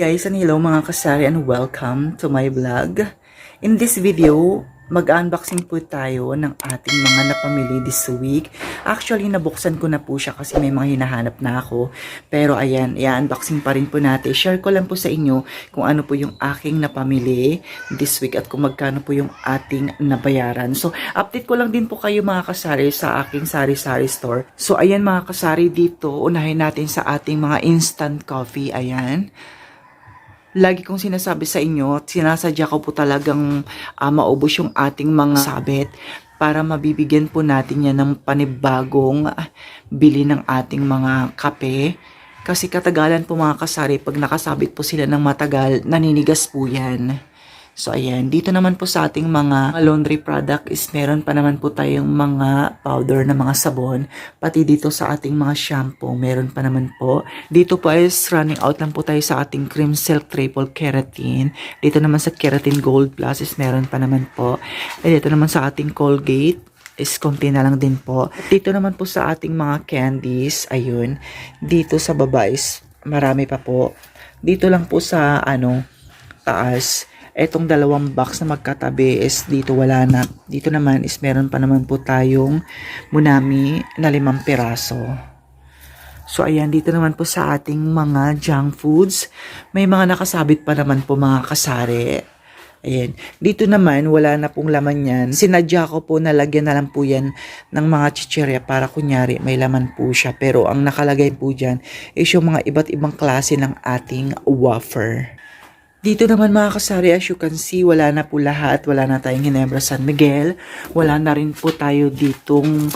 guys, and hello mga kasari and welcome to my vlog. In this video, mag-unboxing po tayo ng ating mga napamili this week. Actually, nabuksan ko na po siya kasi may mga hinahanap na ako. Pero ayan, i-unboxing pa rin po natin. Share ko lang po sa inyo kung ano po yung aking napamili this week at kung magkano po yung ating nabayaran. So, update ko lang din po kayo mga kasari sa aking sari-sari store. So, ayan mga kasari, dito unahin natin sa ating mga instant coffee. Ayan. Lagi kong sinasabi sa inyo, sinasadya ko po talagang maubos yung ating mga sabit para mabibigyan po natin yan ng panibagong bili ng ating mga kape. Kasi katagalan po mga kasari, pag nakasabit po sila ng matagal, naninigas po yan. So ayan, dito naman po sa ating mga laundry product is meron pa naman po tayong mga powder na mga sabon. Pati dito sa ating mga shampoo, meron pa naman po. Dito po is running out lang po tayo sa ating Cream Silk Triple Keratin. Dito naman sa Keratin Gold Plus is meron pa naman po. Dito naman sa ating Colgate is konti na lang din po. Dito naman po sa ating mga candies, ayun. Dito sa baba is marami pa po. Dito lang po sa taas. Etong dalawang box na magkatabi is dito wala na. Dito naman is meron pa naman po tayong Munami na 5 piraso. So ayan, dito naman po sa ating mga junk foods, may mga nakasabit pa naman po mga kasari. Ayan. Dito naman wala na pong laman yan. Sinadya ko po na lagyan na lang po yan ng mga chichirya para kunyari may laman po siya. Pero ang nakalagay po dyan is yung mga iba't ibang klase ng ating wafer. Dito naman mga kasari, as you can see, wala na po lahat. Wala na tayong Ginebra San Miguel. Wala na rin po tayo ditong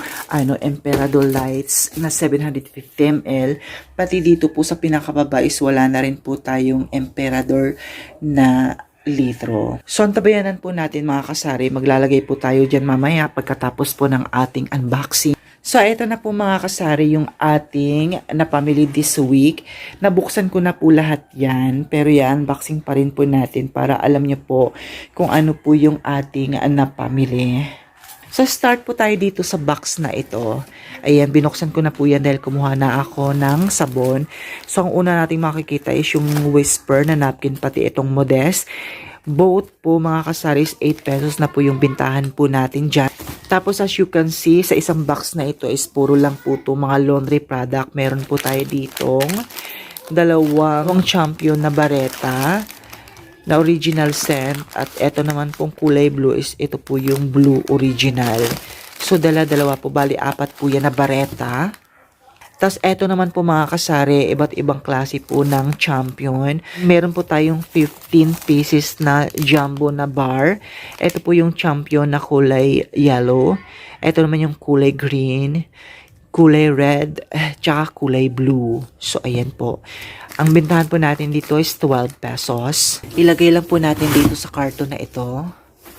Emperador Lights na 750 ml. Pati dito po sa pinakababa is wala na rin po tayong Emperador na litro. So, antabayanan po natin mga kasari. Maglalagay po tayo dyan mamaya pagkatapos po ng ating unboxing. So, ito na po mga kasari yung ating napamili this week. Nabuksan ko na po lahat yan. Pero yan, unboxing pa rin po natin para alam nyo po kung ano po yung ating napamili. So, start po tayo dito sa box na ito. Ayan, binuksan ko na po yan dahil kumuha na ako ng sabon. So, ang una nating makikita is yung Whisper na napkin, pati itong Modest. Both po mga kasaris, 8 pesos na po yung bintahan po natin dyan. Tapos as you can see, sa isang box na ito is puro lang po ito mga laundry product. Meron po tayo ditong dalawang Champion na bareta na original scent. At ito naman pong kulay blue is ito po yung blue original. So dala-dalawa po, bali 4 po yan na bareta. Tapos, eto naman po mga kasari, iba't ibang klase po ng Champion. Meron po tayong 15 pieces na jumbo na bar. Ito po yung Champion na kulay yellow. Ito naman yung kulay green, kulay red, tsaka kulay blue. So, ayan po. Ang bintahan po natin dito is 12 pesos. Ilagay lang po natin dito sa karton na ito.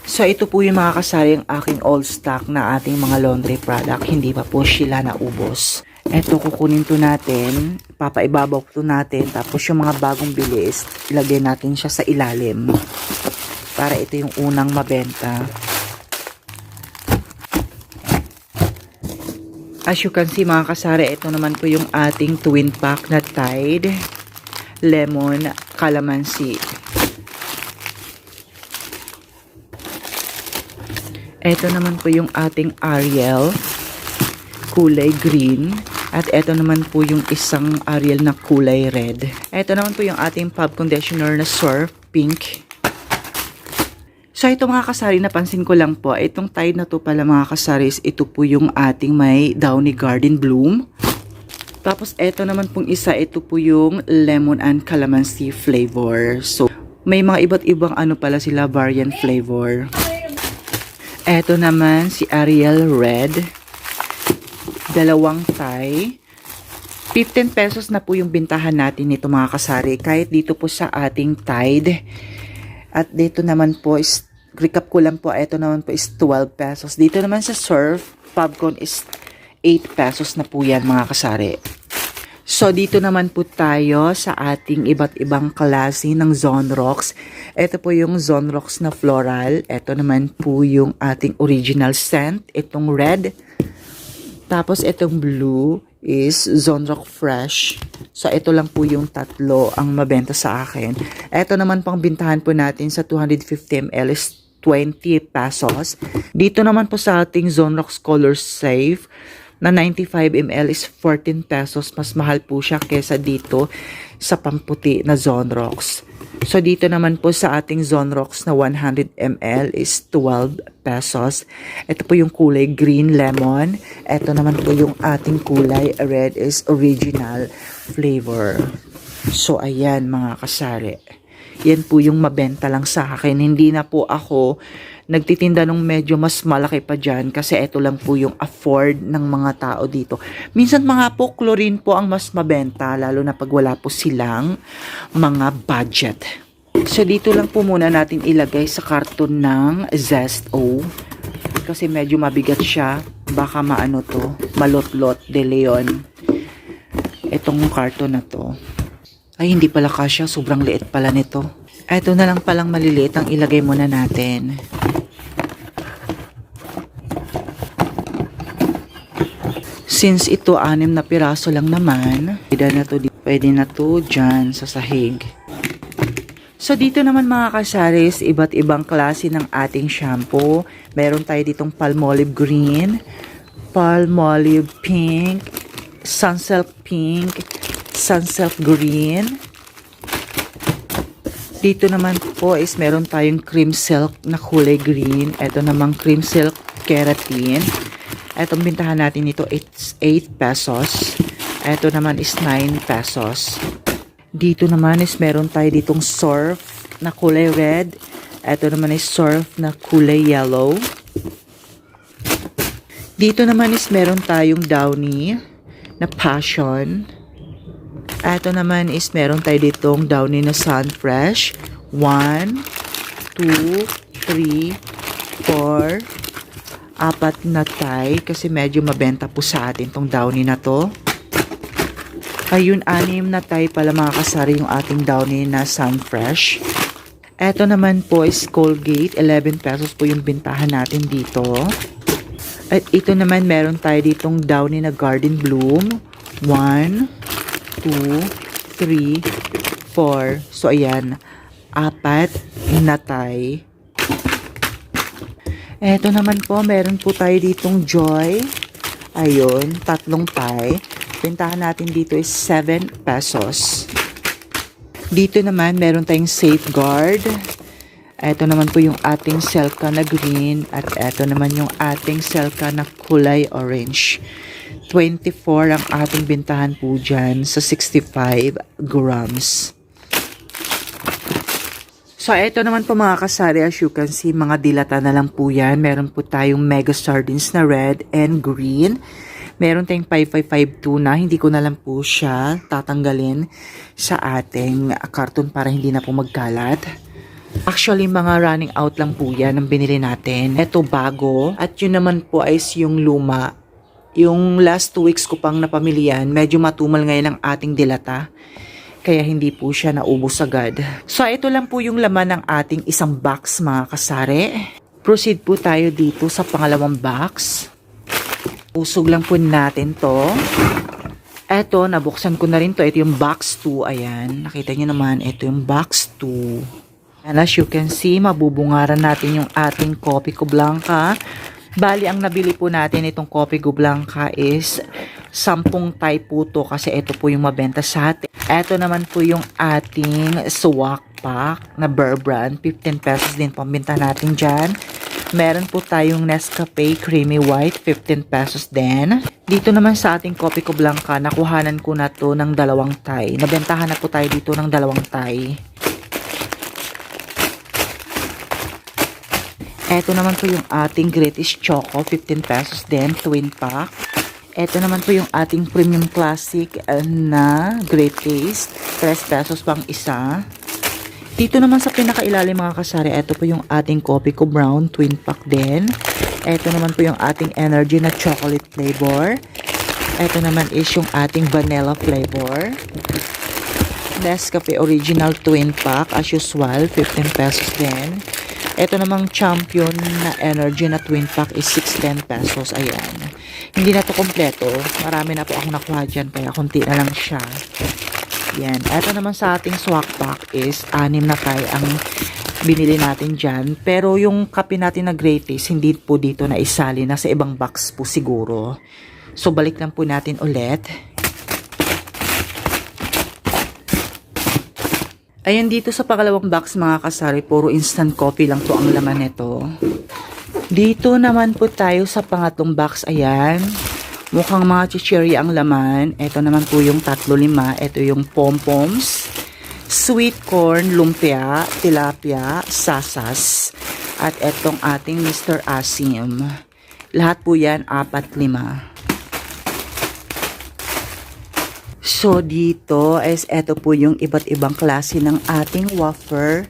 So, ito po yung mga kasari, yung aking all stock na ating mga laundry product. Hindi pa po sila naubos. Eto, kukunin to natin, papaibabaw to natin, tapos yung mga bagong bilis, ilagay natin siya sa ilalim. Para ito yung unang mabenta. As you can see mga kasari, ito naman po yung ating twin pack na Tide Lemon Calamansi. Ito naman po yung ating Ariel kulay green. At ito naman po yung isang Ariel na kulay red. Ito naman po yung ating pub conditioner na Surf Pink. So ito mga kasari, napansin ko lang po, itong Tide na to pala mga kasaris, ito po yung ating may Downy Garden Bloom. Tapos ito naman pong isa, ito po yung Lemon and Calamansi flavor. So may mga iba't ibang pala sila variant flavor. Ito naman si Ariel Red. Dalawang Thai. 15 pesos na po yung bintahan natin nito mga kasari. Kahit dito po sa ating Tide. At dito naman po is, recap ko lang po, ito naman po is 12 pesos. Dito naman sa Surf, Popcorn is 8 pesos na po yan mga kasari. So, dito naman po tayo sa ating iba't ibang klase ng Zonrox. Ito po yung Zonrox na floral. Ito naman po yung ating original scent. Itong red. Tapos itong blue, is Zonrock Fresh. So, ito lang po yung tatlo ang mabenta sa akin. Ito naman pang bintahan po natin sa 250 ml is 20 pesos. Dito naman po sa ating Zonrock Color Safe na 95 ml is 14 pesos. Mas mahal po siya kesa dito sa pamputi na Zonrox. So, dito naman po sa ating Zonrox na 100 ml is 12 pesos. Ito po yung kulay green lemon. Ito naman po yung ating kulay red is original flavor. So, ayan mga kasari. Yan po yung mabenta lang sa akin. Hindi na po ako nagtitinda nung medyo mas malaki pa dyan kasi ito lang po yung afford ng mga tao dito. Minsan mga po, chlorine po ang mas mabenta lalo na pag wala po silang mga budget. So dito lang po muna natin ilagay sa karton ng Zesto kasi medyo mabigat siya. Baka maano to, malotlot de Leon. Itong karton na to. Ay, hindi pala kasya. Sobrang liit pala nito. Ito na lang palang maliliit ang ilagay muna natin. Since ito 6 na piraso lang naman, pwede na to dyan sa sahig. So dito naman mga kasaris, iba't ibang klase ng ating shampoo. Meron tayo ditong Palmolive Green, Palmolive Pink, Sunsilk Pink, Sunsilk Green. Dito naman po is meron tayong Cream Silk na kulay green. Ito namang Cream Silk Keratin. Itong bintahan natin ito is 8 pesos. Ito naman is 9 pesos. Dito naman is meron tayo ditong Surf na kulay red. Ito naman is Surf na kulay yellow. Dito naman is meron tayong Downy na Passion. Ito naman is meron tayo ditong Downy na Sunfresh. 1, 2, 3, 4, 4 na tay kasi medyo mabenta po sa atin tong Downy na to. Ayun, 6 na tay pala mga kasari yung ating Downy na Sunfresh. Eto naman po is Colgate, 11 pesos po yung bintahan natin dito. At ito naman meron tayo ditong Downy na Garden Bloom. 1, 2, 3, 4. So ayan, 4 na tay. Eto naman po, meron po tayo ditong Joy. Ayun, 3 tay. Bintahan natin dito is 7 pesos. Dito naman, meron tayong Safeguard. Eto naman po yung ating Selka na green. At eto naman yung ating Selka na kulay orange. 24 ang ating bintahan po dyan sa 65 grams. So, ito naman po mga kasari, as you can see, mga dilata na lang po yan. Meron po tayong Mega Sardines na red and green. Meron tayong 5552 na, hindi ko na lang po siya tatanggalin sa ating karton para hindi na po magkalat. Actually, mga running out lang po yan ang binili natin. Ito bago, at yun naman po ay yung luma. Yung last 2 weeks ko pang napamilihan, medyo matumal ngayon ang ating dilata. Kaya hindi po siya naubos agad. So, ito lang po yung laman ng ating isang box mga kasari. Proceed po tayo dito sa pangalawang box. Usog lang po natin to. Ito, nabuksan ko na rin to. Ito yung box 2. Ayan, nakita nyo naman, ito yung box 2. And as you can see, mabubungaran natin yung ating Coffee Co Blanca. Bali, ang nabili po natin itong Coffee Co Blanca is 10 tay po to kasi ito po yung mabenta sa atin. Ito naman po yung ating Swak Pack na Bear Brand. 15 pesos din pambenta natin dyan. Meron po tayong Nescafe Creamy White. 15 pesos din. Dito naman sa ating Coffee Co Blanca, nakuhanan ko na to ng 2 tay. Nabentahan na po tayo dito ng 2 tay. Ito naman po yung ating British Choco. 15 pesos din. Twin pack. Ito naman po yung ating Premium Classic na Great Taste. 3 pesos pang isa. Dito naman sa pinakailalim mga kasari, ito po yung ating Coffee Co Brown Twin Pack din. Ito naman po yung ating Energy na Chocolate Flavor. Ito naman is yung ating Vanilla Flavor. Nescafe Original Twin Pack as usual, 15 pesos din. Ito namang champion na energy na twin pack is 610 pesos. Ayan. Hindi na to kompleto. Marami na po ako nakuha dyan. Kaya konti na lang siya. Yan. Ito naman sa ating swak pack is 6 na tayo ang binili natin dyan. Pero yung kape natin na gratis, hindi po dito na isali. Nasa ibang box po siguro. So, balik lang po natin ulit. Ayan, dito sa pangalawang box mga kasari, puro instant coffee lang po ang laman nito. Dito naman po tayo sa pangatlong box. Ayan, mukhang mga chichirya ang laman. Ito naman po yung 3-5. Ito yung pom-poms, sweet corn, lumpia, tilapia, sasas, at etong ating Mr. Asim. Lahat po yan 4-5. So, dito is eto po yung iba't ibang klase ng ating wafer.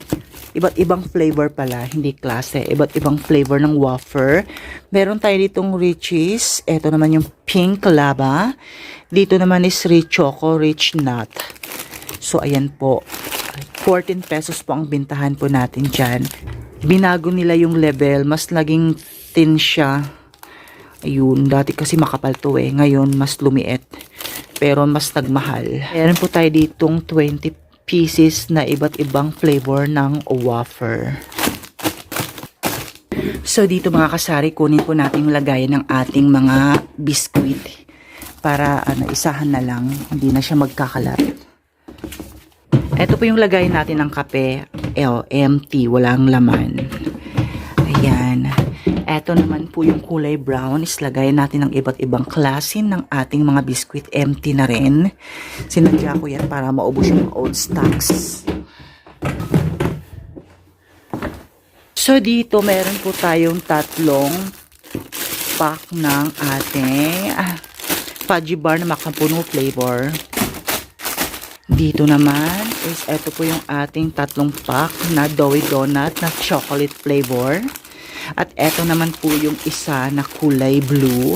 Iba't ibang flavor pala, hindi klase. Iba't ibang flavor ng wafer. Meron tayo ditong Richies. Eto naman yung pink lava. Dito naman is rich choco, rich nut. So, ayan po. 14 pesos po ang bintahan po natin dyan. Binago nila yung level. Mas naging thin siya. Ayun, dati kasi makapal to eh. Ngayon, mas lumiit. Pero mas nagmahal. Meron po tayo ditong 20 pieces na iba't ibang flavor ng wafer. So dito mga kasari, kunin po natin yung lagayan ng ating mga biskuit para isahan na lang, hindi na siya magkakalat. Ito po yung lagayan natin ng kape, empty, walang laman. Ayan. Ito naman po yung kulay brown, islagay natin ng iba't ibang klase ng ating mga biskuit, empty na rin. Sinadya ko yan para maubos yung old stocks. So dito meron po tayong 3 pack ng ating fudgy bar na makapuno flavor. Dito naman is ito po yung ating 3 pack na doughy donut na chocolate flavor. At eto naman po yung isa na kulay blue.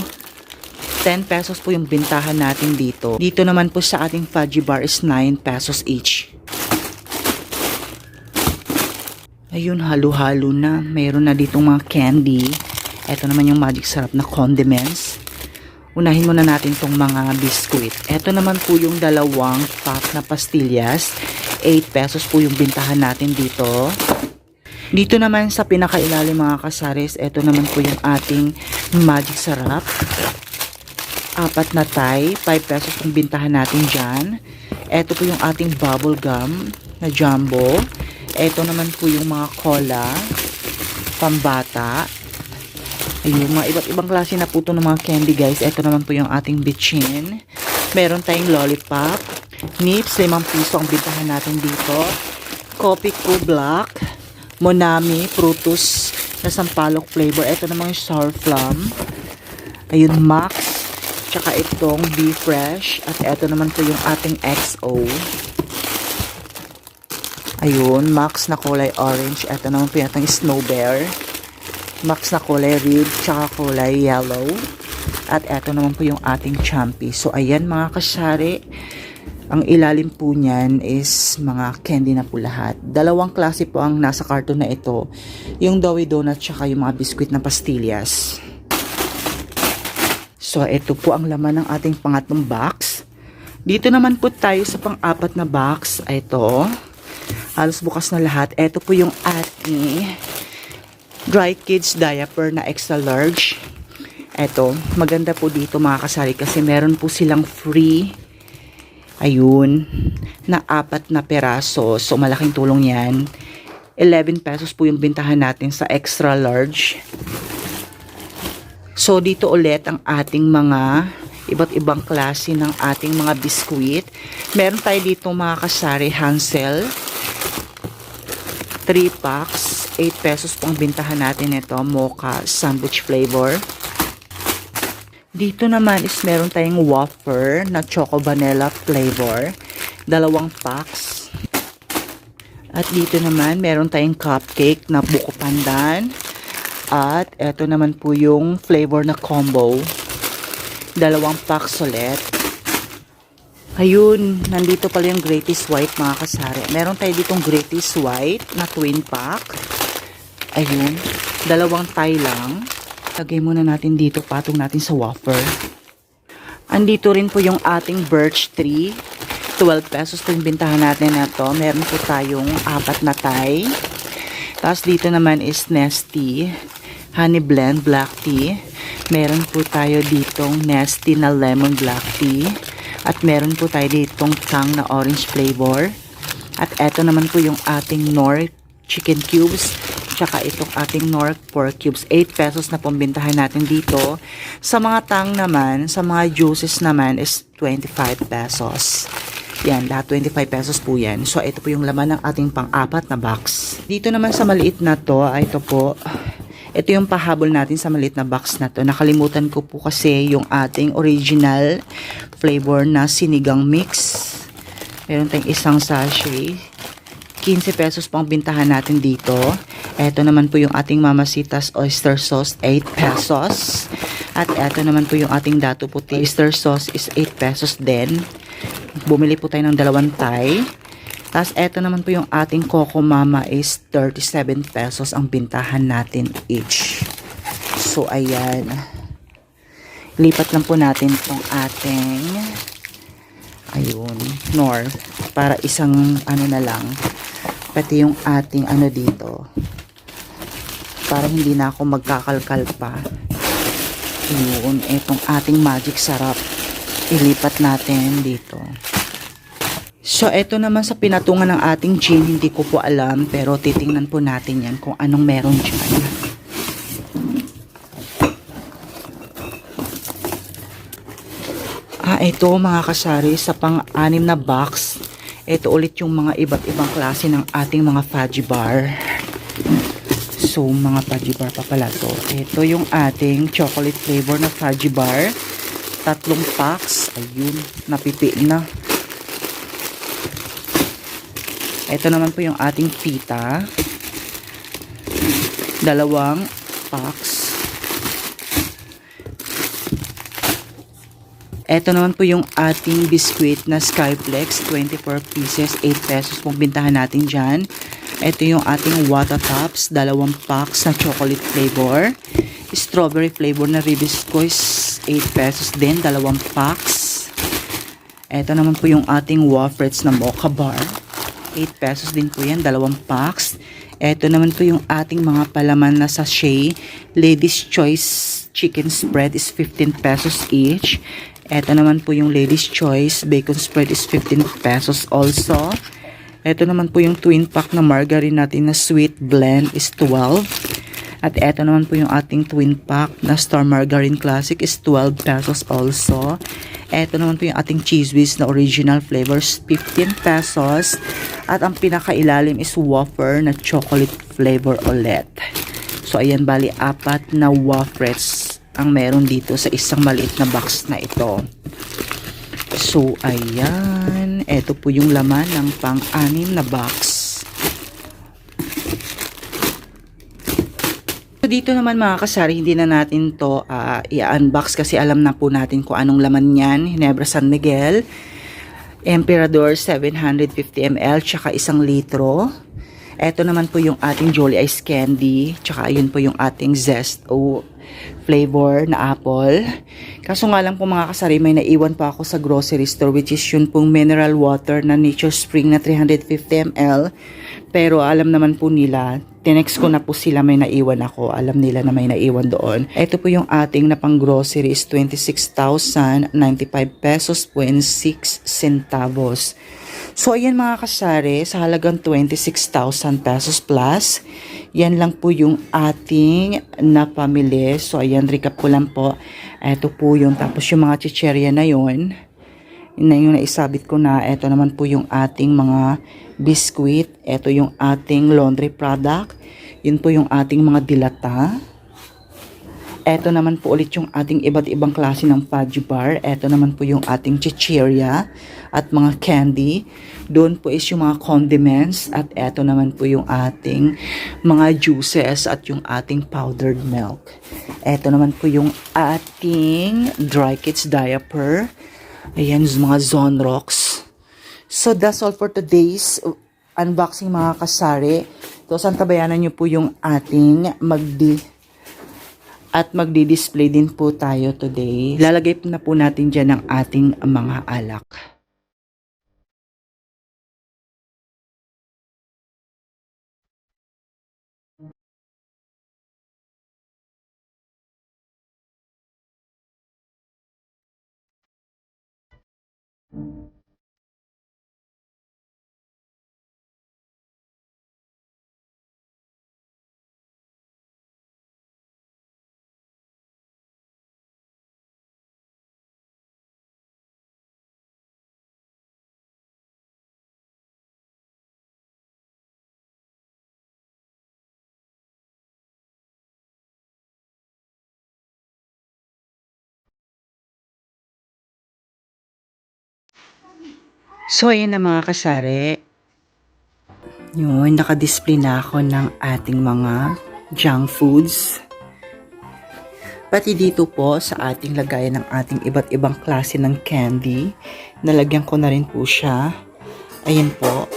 10 pesos po yung bintahan natin dito. Dito naman po sa ating fudgy bar is 9 pesos each. Ayun, halo-halo na. Mayroon na ditong mga candy. Eto naman yung magic sarap na condiments. Unahin muna natin tong mga biskuit. Eto naman po yung 2 pack na pastillas. 8 pesos po yung bintahan natin dito. Dito naman sa pinakailalim mga kasaris, ito naman po yung ating magic sarap. 4 na tay, 5 pesos ang bintahan natin dyan. Ito po yung ating bubble gum na jumbo. Ito naman po yung mga cola, pambata. Ayun, mga iba't ibang klase na po ito ng mga candy guys. Ito naman po yung ating bitchin. Meron tayong lollipop. Nips, 5 piso ang bintahan natin dito. Coffee Co Black. Monami, Frutus na sampalok flavor. Ito naman yung sour plum. Ayun, Max. Tsaka itong Be Fresh. At ito naman po yung ating XO. Ayun, Max na kulay orange. Ito naman po yung ating Snow Bear. Max na kulay red. Tsaka kulay yellow. At ito naman po yung ating Champy. So, ayan mga kasari. Ang ilalim po niyan is mga candy na po lahat. 2 klase po ang nasa carton na ito. Yung doughy donut tsaka yung mga biskuit na pastillas. So, ito po ang laman ng ating pangatlong box. Dito naman po tayo sa pang-4 na box. Ito. Halos bukas na lahat. Ito po yung ating Dry Kids diaper na extra large. Ito. Maganda po dito mga kasari kasi meron po silang free. Ayun, na 4 na peraso. So, malaking tulong yan. 11 pesos po yung bintahan natin sa extra large. So, dito ulit ang ating mga iba't ibang klase ng ating mga biskuit. Meron tayo dito mga kasari Hansel. 3 packs. 8 pesos po ang bintahan natin ito. Mocha sandwich flavor. Dito naman is meron tayong wafer na choco vanilla flavor. 2 packs. At dito naman meron tayong cupcake na buko pandan. At eto naman po yung flavor na combo. 2 packs ulit. Ayun, nandito pala yung Greatest White mga kasari. Meron tayo ditong Greatest White na twin pack. Ayun. Dalawang Thai lang. Lagay muna natin dito. Patong natin sa wafer. Andito rin po yung ating birch tree. 12 pesos po yung bintahan natin na to. Meron po tayong 4 na Thai. Tapos dito naman is Nestea Honey Blend Black Tea. Meron po tayo ditong Nestea na Lemon Black Tea. At meron po tayo ditong Tang na Orange Flavor. At eto naman po yung ating Knorr Chicken Cubes. Tsaka itong ating Knorr Pork Cubes. 8 pesos na pambintahan natin dito. Sa mga Tang naman, sa mga juices naman is 25 pesos. Yan, lahat 25 pesos po yan. So, ito po yung laman ng ating pang-4 na box. Dito naman sa maliit na to, ito po, ito yung pahabol natin sa maliit na box na to. Nakalimutan ko po kasi yung ating original flavor na sinigang mix. Meron tayong isang sachet. 15 pesos pang bintahan natin dito. Ito naman po yung ating Mamacita's Oyster Sauce, 8 pesos. At ito naman po yung ating Dato Puti Oyster Sauce is 8 pesos din. Bumili po tayo ng 2 Thai. Tapos ito naman po yung ating Coco Mama is 37 pesos ang bintahan natin each. So ayan. Lipat lang po natin itong ating ayun, Knorr. Para isang ano na lang. Pati yung ating ano dito. Para hindi na ako magkakalkal pa. Yun, itong ating magic sarap. Ilipat natin dito. So, ito naman sa pinatungan ng ating gin, hindi ko po alam. Pero titingnan po natin yan kung anong meron dyan. Ito mga kasari, sa pang-6 na box. Ito ulit yung mga iba't ibang klase ng ating mga fudgy bar. So, mga fudgy bar pa pala to. Ito yung ating chocolate flavor na fudgy bar. 3 packs. Ayun, napipi na. Ito naman po yung ating pita. 2 packs. Ito naman po yung ating biscuit na Skyflex, 24 pieces, 8 pesos pong bintahan natin dyan. Ito yung ating Wata Tops, 2 packs na chocolate flavor. Strawberry flavor na Ribisco's, 8 pesos din, 2 packs. Ito naman po yung ating Wafrets na Mocha Bar, 8 pesos din po yan, 2 packs. Ito naman po yung ating mga palaman na sachet. Ladies Choice Chicken Spread is 15 pesos each. Ito naman po yung Ladies Choice Bacon Spread is 15 pesos also. Ito naman po yung twin pack na margarine natin na Sweet Blend is 12. At ito naman po yung ating twin pack na Star Margarine Classic is 12 pesos also. Ito naman po yung ating Cheese Whiz na original flavors, 15 pesos. At ang pinakailalim is wafer na chocolate flavor ulit. So ayan, bali 4 na wafers ang meron dito sa isang maliit na box na ito. So ayan, ito po yung laman ng pang-6 na box. So dito naman mga kasari, hindi na natin to i-unbox kasi alam na po natin kung anong laman yan. Ginebra San Miguel, Emperador 750 ml, tsaka 1 litro. Ito naman po yung ating Jolly Ice Candy, tsaka ayun po yung ating Zest o flavor na apple. Kaso nga lang po mga kasari, may naiwan pa ako sa grocery store, which is yun pong mineral water na Nature Spring na 350 ml. Pero alam naman po nila, tinext ko na po sila, may naiwan ako. Alam nila na may naiwan doon. Ito po yung ating na pang grocery is 26,095 pesos 26 centavos. So ayan mga kasari, sa halagang 26,000 pesos plus, yan lang po yung ating napamili. So ayan, recap ko lang po. Ito po yung, tapos yung mga chicherya na yun, yung naisabit ko na. Ito naman po yung ating mga biscuit. Ito yung ating laundry product. Yun po yung ating mga dilata. Ito naman po ulit yung ating iba't ibang klase ng fudgy bar. Ito naman po yung ating chicheria at mga candy. Doon po is yung mga condiments. At ito naman po yung ating mga juices at yung ating powdered milk. Ito naman po yung ating dry kids diaper. Ayan, mga Zonrox. So that's all for today's unboxing mga kasari. So, santabayanan nyo po yung ating magdi-display din po tayo today. Lalagay na po natin dyan ang ating mga alak. So, ayan na mga kasari. Yun, naka-display na ako ng ating mga junk foods. Pati dito po sa ating lagayan ng ating iba't ibang klase ng candy. Nalagyan ko na rin po siya. Ayan po.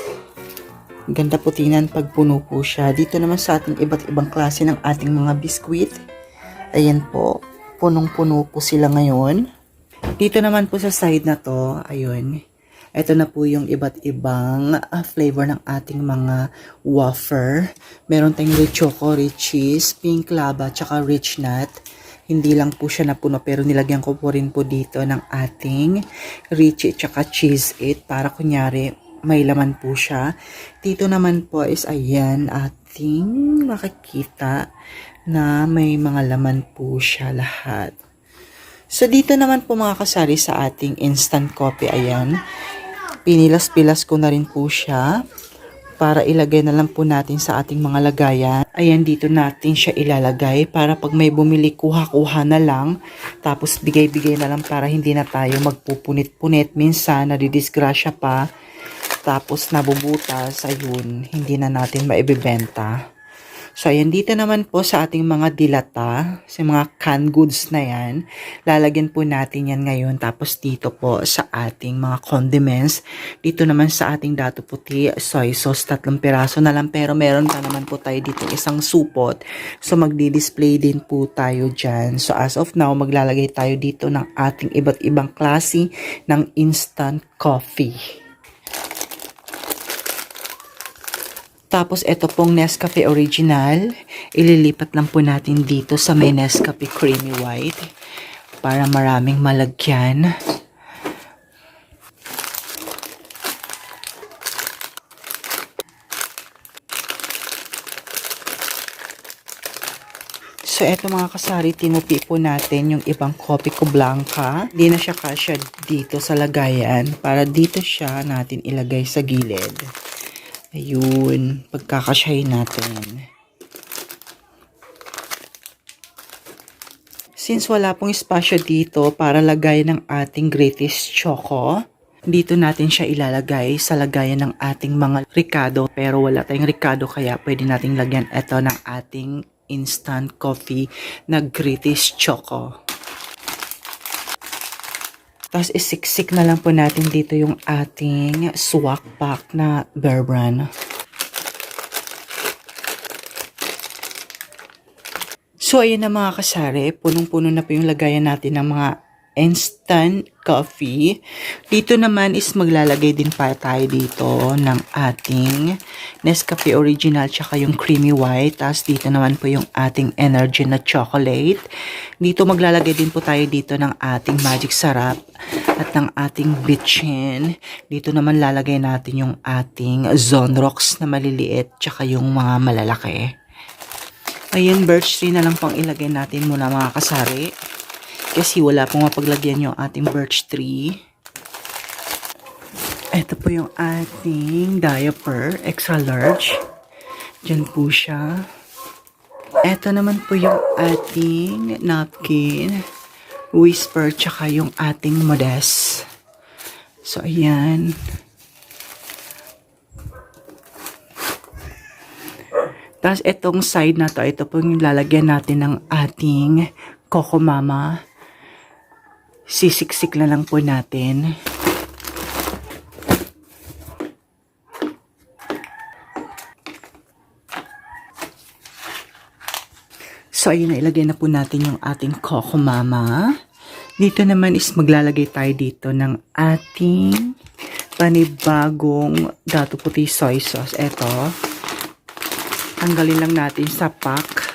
Ganda po tingnan pag puno po siya. Dito naman sa ating iba't ibang klase ng ating mga biskwit. Ayan po. Punong-puno po sila ngayon. Dito naman po sa side na to, ayun. Ito na po yung iba't ibang flavor ng ating mga wafer. Meron tayong rich choco, rich cheese, pink lava, tsaka rich nut. Hindi lang po siya napuno pero nilagyan ko po rin po dito ng ating rich tsaka cheese it para kunyari may laman po siya. Dito naman po is ayan ating makikita na may mga laman po siya lahat. So dito naman po mga kasari sa ating instant coffee, ayan. Pinilas-pilas ko na rin po siya para ilagay na lang po natin sa ating mga lagayan. Ayan, dito natin siya ilalagay para pag may bumili, kuha-kuha na lang. Tapos bigay-bigay na lang para hindi na tayo magpupunit-punit. Minsan, nadidisgrasya pa. Tapos nabubutas, ayun, hindi na natin maibibenta. So, ayan, dito naman po sa ating mga dilata, sa mga canned goods na yan, lalagyan po natin yan ngayon. Tapos dito po sa ating mga condiments, dito naman sa ating dato puti, soy sauce, 3 piraso na lang. Pero meron pa naman po tayo dito isang supot. So, magdi-display din po tayo dyan. So, as of now, maglalagay tayo dito ng ating iba't ibang klase ng instant coffee. Tapos, ito pong Nescafe Original. Ililipat lang po natin dito sa may Nescafe Creamy White para maraming malagyan. So, eto mga kasari, tinupi po natin yung ibang Coffee ko Blanca. Hindi na siya kasya dito sa lagayan para dito siya natin ilagay sa gilid. Ayun, pagkakasyahin natin. Since wala pong espasyo dito para lagay ng ating greatest choco, dito natin siya ilalagay sa lagayan ng ating mga ricado. Pero wala tayong ricado kaya pwede nating lagyan ito ng ating instant coffee na greatest choco. Tapos isiksik na lang po natin dito yung ating swak pack na Bear Brand. So ayun na mga kasari, punong-puno na po yung lagayan natin ng mga instant coffee. Dito naman is maglalagay din pa tayo dito ng ating Nescafe Original tsaka yung Creamy White. Tapos dito naman po yung ating Energy na chocolate. Dito maglalagay din po tayo dito ng ating Magic Sarap at ng ating Bitchin. Dito naman lalagay natin yung ating Zone Rocks na maliliit tsaka yung mga malalaki. Ayan, birch tree na lang pang ilagay natin muna mga kasari. Kasi wala pong mapaglagyan yung ating birch tree. Ito po yung ating diaper, extra large. Diyan po siya. Ito naman po yung ating napkin, whisper, tsaka yung ating modest. So, ayan. Tapos, itong side na to, ito po yung lalagyan natin ng ating Coco Mama. Sisiksik na lang po natin. So, ayun na, ilagay na po natin yung ating Coco Mama. Dito naman is maglalagay tayo dito ng ating panibagong Dato Puti soy sauce. Eto, tanggalin lang natin sa pack.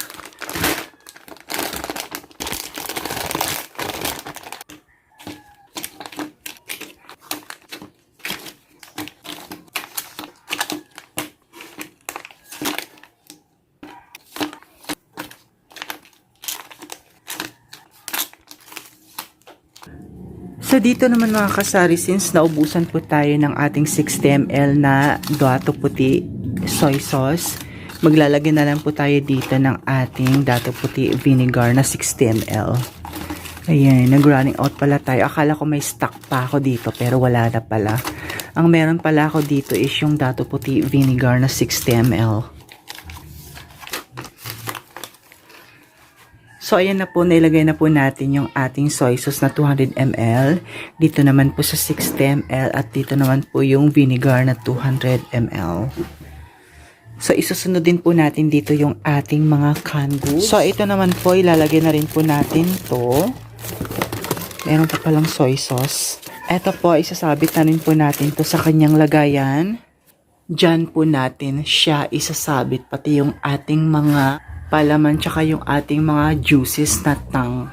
So dito naman mga kasari, since naubusan po tayo ng ating 60 ml na Dato Puti soy sauce, maglalagay na lang po tayo dito ng ating Dato Puti vinegar na 60 ml. Ayan, nag-running out pala tayo. Akala ko may stock pa ako dito pero wala na pala. Ang meron pala ako dito is yung Dato Puti vinegar na 60 ml. So, ayan na po, nailagay na po natin yung ating soy sauce na 200 ml. Dito naman po sa 60 ml at dito naman po yung vinegar na 200 ml. So, isusunod din po natin dito yung ating mga canned goods. So, ito naman po, ilalagay na rin po natin to. Meron pa palang soy sauce. Ito po, isasabit na rin po natin to sa kanyang lagayan. Diyan po natin siya isasabit, pati yung ating mga palaman tsaka yung ating mga juices na tang.